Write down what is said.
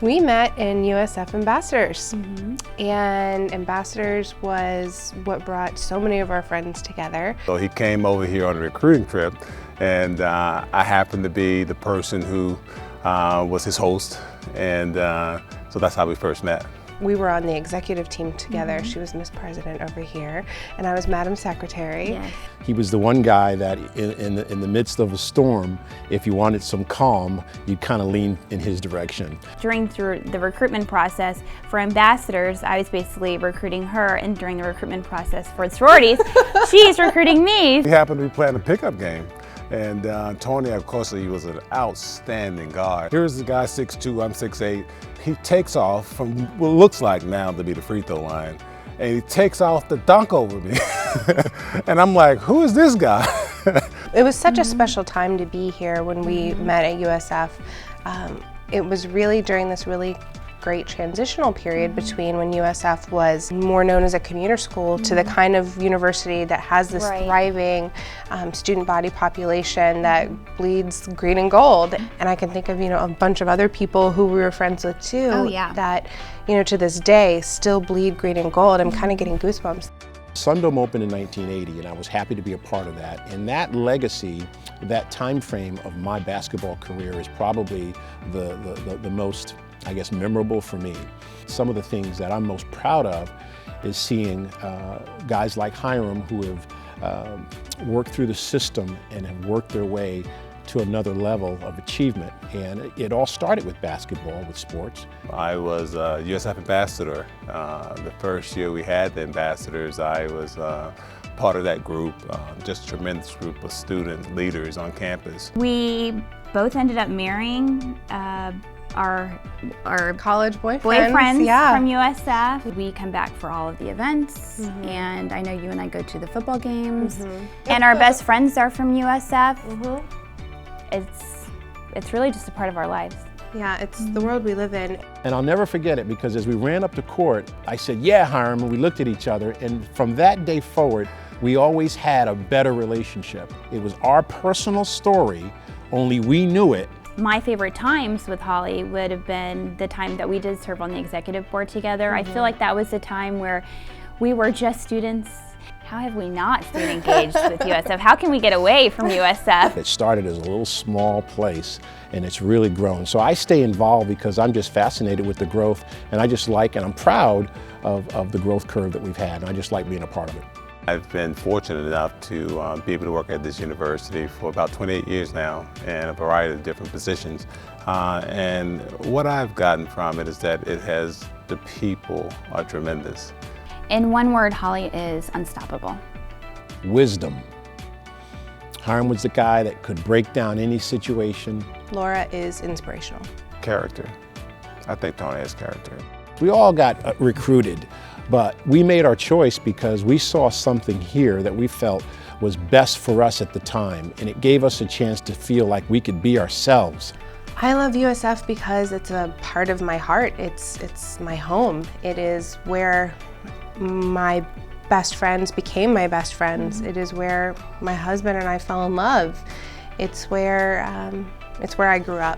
We met in USF Ambassadors, and Ambassadors was what brought so many of our friends together. So he came over here on a recruiting trip, and I happened to be the person who was his host, and so that's how we first met. We were on the executive team together. She was Miss President over here, and I was Madam Secretary. Yes. He was the one guy that in the midst of a storm, if you wanted some calm, you'd kind of lean in his direction. Through the recruitment process for Ambassadors, I was basically recruiting her, and during the recruitment process for sororities, she's recruiting me. We happened to be playing a pickup game, and Tony, of course, he was an outstanding guard. Here's the guy 6'2", I'm 6'8". He takes off from what looks like now to be the free throw line, and he takes off the dunk over me. And I'm like, who is this guy? It was such a special time to be here when we met at USF. It was really during this really great transitional period between when USF was more known as a commuter school to the kind of university that has this thriving student body population that bleeds green and gold. And I can think of, a bunch of other people who we were friends with too that, to this day still bleed green and gold. I'm kind of getting goosebumps. Sundome opened in 1980, and I was happy to be a part of that. And that legacy, that time frame of my basketball career is probably the most, I guess, memorable for me. Some of the things that I'm most proud of is seeing guys like Hiram who have worked through the system and have worked their way to another level of achievement. And it all started with basketball, with sports. I was a USF ambassador. The first year we had the ambassadors, I was part of that group, just a tremendous group of students, leaders on campus. We both ended up marrying our college boyfriends from USF. We come back for all of the events, and I know you and I go to the football games, and our best friends are from USF. It's really just a part of our lives. Yeah, it's the world we live in. And I'll never forget it, because as we ran up to court, I said, "Yeah, Hiram," and we looked at each other, and from that day forward, we always had a better relationship. It was our personal story, only we knew it. My favorite times with Holley would have been the time that we did serve on the executive board together. I feel like that was a time where we were just students. How have we not stayed engaged with USF? How can we get away from USF? It started as a little small place, and it's really grown. So I stay involved because I'm just fascinated with the growth, and I just like, and I'm proud of the growth curve that we've had, and I just like being a part of it. I've been fortunate enough to be able to work at this university for about 28 years now in a variety of different positions. And what I've gotten from it is that the people are tremendous. In one word, Holley is unstoppable. Wisdom. Hiram was the guy that could break down any situation. Laura is inspirational. Character. I think Tony has character. We all got recruited, but we made our choice because we saw something here that we felt was best for us at the time, and it gave us a chance to feel like we could be ourselves. I love USF because it's a part of my heart. It's my home. It is where my best friends became my best friends. It is where my husband and I fell in love. It's where I grew up.